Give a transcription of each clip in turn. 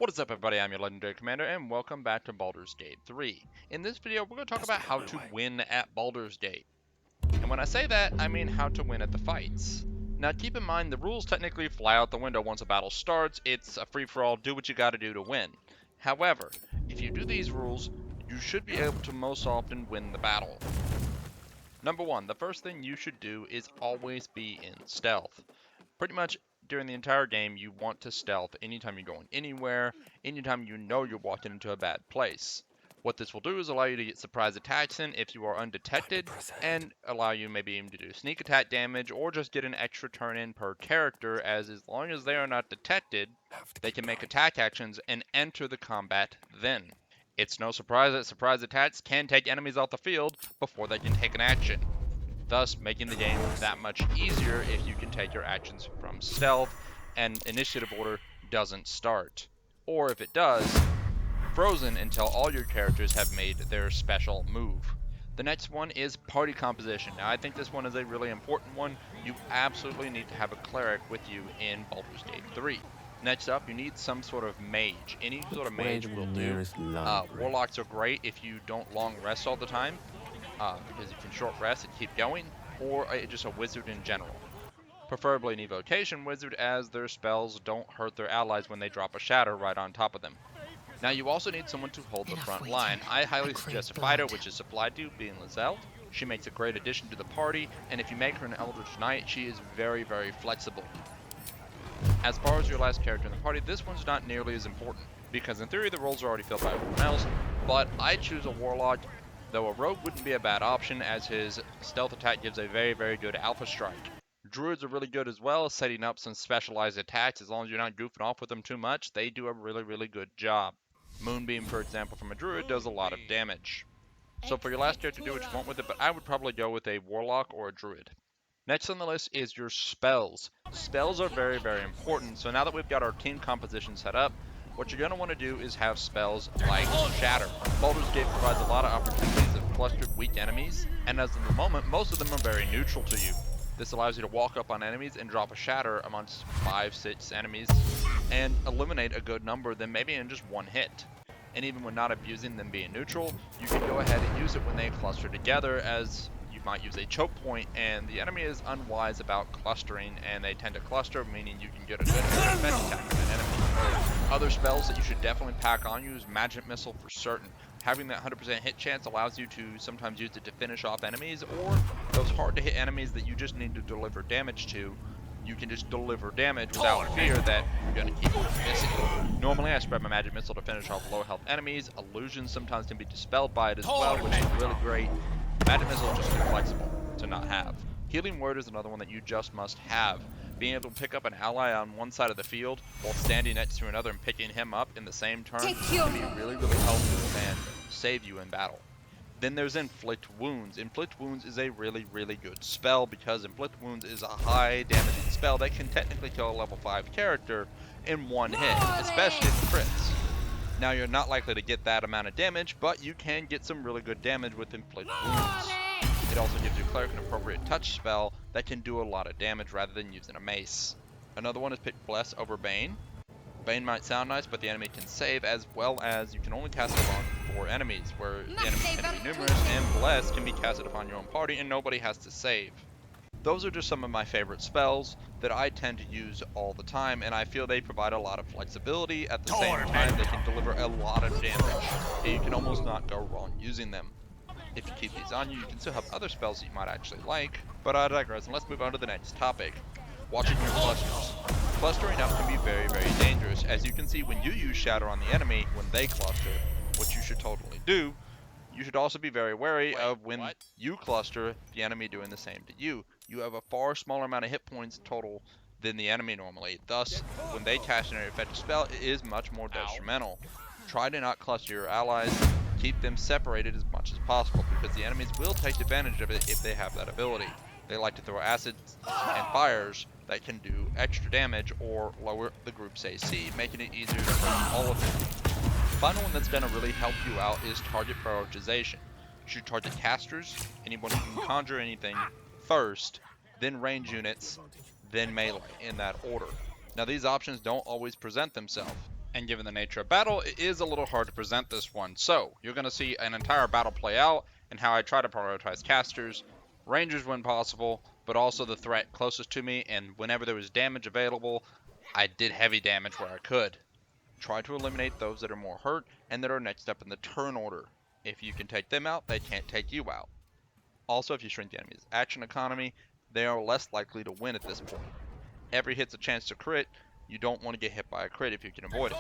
What is up, everybody? I'm your Legendary Commander, and welcome back to Baldur's Gate 3. In this video, we're going to talk about how to win at Baldur's Gate. And when I say that, I mean how to win at the fights. Now, keep in mind, the rules technically fly out the window once a battle starts. It's a free-for-all, do what you gotta do to win. However, if you do these rules, you should be able to most often win the battle. Number one, the first thing you should do is always be in stealth. Pretty much during the entire game, you want to stealth anytime you're going anywhere, anytime you know you're walking into a bad place. What this will do is allow you to get surprise attacks in if you are undetected, and allow you maybe even to do sneak attack damage, or just get an extra turn in per character, as long as they are not detected, they can make attack actions and enter the combat then. It's no surprise that surprise attacks can take enemies off the field before they can take an action, thus making the game that much easier if you can take your actions from stealth and initiative order doesn't start. Or if it does, frozen until all your characters have made their special move. The next one is party composition. Now I think this one is a really important one. You absolutely need to have a cleric with you in Baldur's Gate 3. Next up, you need some sort of mage. Any sort of mage will do. Warlocks are great if you don't long rest all the time, because you can short rest and keep going, or just a wizard in general. Preferably an evocation wizard, as their spells don't hurt their allies when they drop a shatter right on top of them. Now you also need someone to hold the front line. I highly suggest a fighter, which is supplied to, being Lizelle. She makes a great addition to the party, and if you make her an Eldritch Knight, she is very, very flexible. As far as your last character in the party, this one's not nearly as important, because in theory the roles are already filled by everyone else, but I choose a Warlock, though a Rogue wouldn't be a bad option, as his stealth attack gives a very, very good alpha strike. Druids are really good as well, setting up some specialized attacks. As long as you're not goofing off with them too much, they do a really, really good job. Moonbeam, for example, from a Druid does a lot of damage. So for your last character, do what you want with it, but I would probably go with a Warlock or a Druid. Next on the list is your spells. Spells are very, very important, so now that we've got our team composition set up, what you're going to want to do is have spells like Shatter. Baldur's Gate provides a lot of opportunities of clustered weak enemies, and as of the moment, most of them are very neutral to you. This allows you to walk up on enemies and drop a Shatter amongst 5-6 enemies, and eliminate a good number of them maybe in just one hit. And even when not abusing them being neutral, you can go ahead and use it when they cluster together, as you might use a choke point, and the enemy is unwise about clustering, and they tend to cluster, meaning you can get a good effect attack on an enemy. Other spells that you should definitely pack on you is Magic Missile for certain. Having that 100% hit chance allows you to sometimes use it to finish off enemies, or those hard to hit enemies that you just need to deliver damage to. You can just deliver damage without fear that you're going to keep missing. Normally I spread my Magic Missile to finish off low health enemies. Illusions sometimes can be dispelled by it as well, which is really great. Magic Missile is just too flexible to not have. Healing Word is another one that you just must have. Being able to pick up an ally on one side of the field while standing next to another and picking him up in the same turn can be really, really helpful and save you in battle. Then there's Inflict Wounds. Inflict Wounds is a really, really good spell, because Inflict Wounds is a high damaging spell that can technically kill a level 5 character in one hit, especially if it crits. Now you're not likely to get that amount of damage, but you can get some really good damage with Inflict Wounds. It also gives your cleric an appropriate touch spell that can do a lot of damage rather than using a mace. Another one is pick Bless over Bane. Bane might sound nice, but the enemy can save, as well as you can only cast it upon 4 enemies, where the enemies can be numerous, and Bless can be casted upon your own party and nobody has to save. Those are just some of my favorite spells that I tend to use all the time, and I feel they provide a lot of flexibility. At the same time, they can deliver a lot of damage, and you can almost not go wrong using them. If you keep these on you, you can still have other spells that you might actually like, but I digress, and let's move on to the next topic. Watching your clusters. Clustering up can be very, very dangerous. As you can see, when you use Shatter on the enemy, when they cluster, which you should totally do, you should also be very wary of when you cluster, the enemy doing the same to you. You have a far smaller amount of hit points total than the enemy normally. Thus, when they cast an effective spell, it is much more detrimental. Try to not cluster your allies. Keep them separated as much as possible, because the enemies will take advantage of it if they have that ability. They like to throw acids and fires that can do extra damage or lower the group's AC, making it easier to hurt all of them. The final one that's going to really help you out is target prioritization. You should target casters, anyone who can conjure anything, first, then range units, then melee, in that order. Now these options don't always present themselves. And given the nature of battle, it is a little hard to present this one. So, you're going to see an entire battle play out and how I try to prioritize casters, rangers when possible, but also the threat closest to me, and whenever there was damage available, I did heavy damage where I could. Try to eliminate those that are more hurt and that are next up in the turn order. If you can take them out, they can't take you out. Also, if you shrink the enemy's action economy, they are less likely to win at this point. Every hit's a chance to crit. You don't want to get hit by a crit if you can avoid it.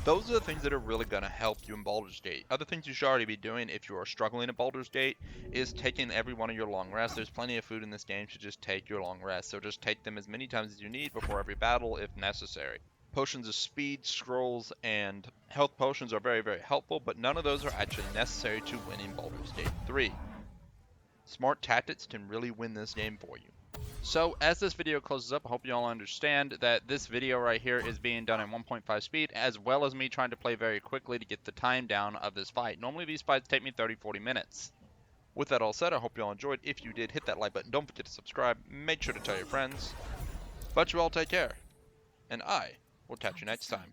Those are the things that are really going to help you in Baldur's Gate. Other things you should already be doing if you are struggling at Baldur's Gate is taking every one of your long rests. There's plenty of food in this game to just take your long rests, so just take them as many times as you need before every battle if necessary. Potions of speed, scrolls, and health potions are very, very helpful, but none of those are actually necessary to winning Baldur's Gate 3. Smart tactics can really win this game for you. So as this video closes up, I hope you all understand that this video right here is being done at 1.5 speed, as well as me trying to play very quickly to get the time down of this fight. Normally these fights take me 30-40 minutes. With that all said, I hope you all enjoyed. If you did, hit that like button. Don't forget to subscribe. Make sure to tell your friends. But you all take care. And I will catch you next time.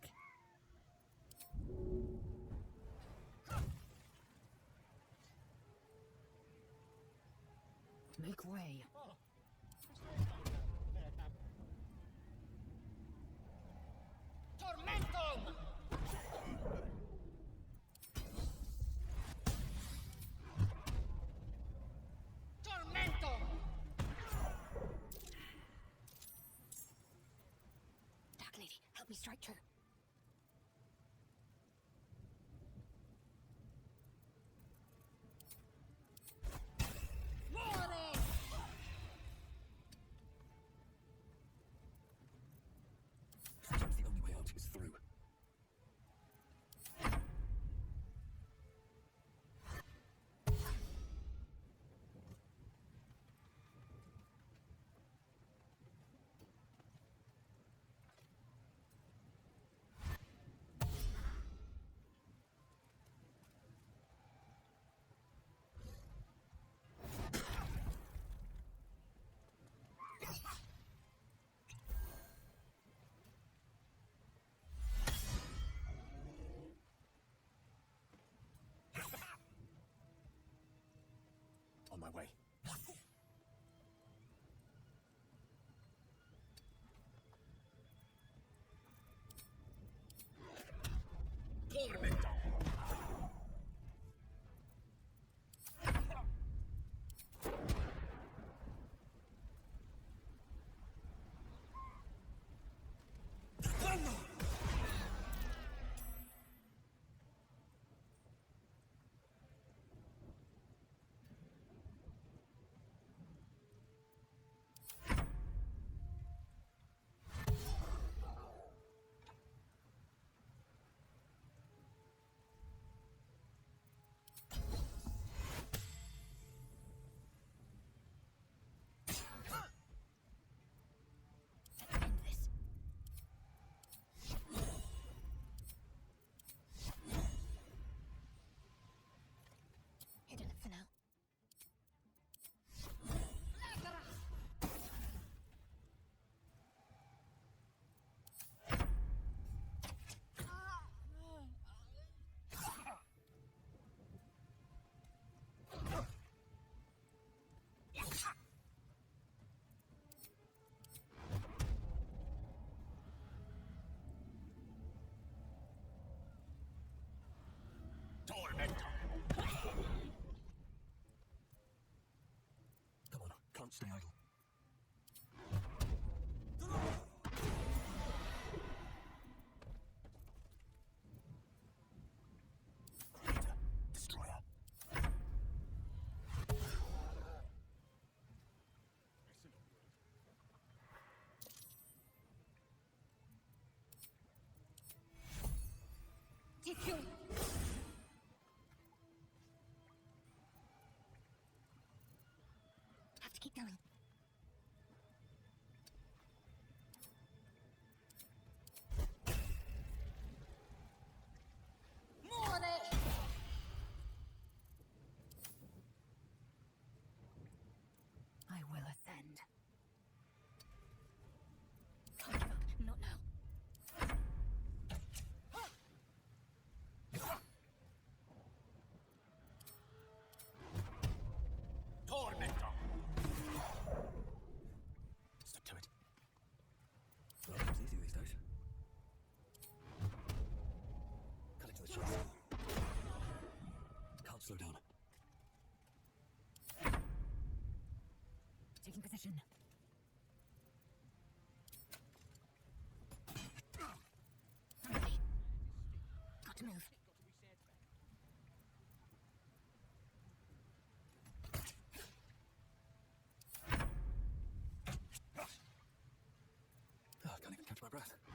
Make way. Tormentum! Tormentum! Dark Lady, help me strike true. Sometimes the only way out is through. On my way. End this. Hidden it for now. Come on, can't stay idle. Creator, destroyer. Take you. Have to keep going. I will ascend. Can't give up. Not now. Slow down. Taking position. Ready. Got to move. Oh, I can't even catch my breath.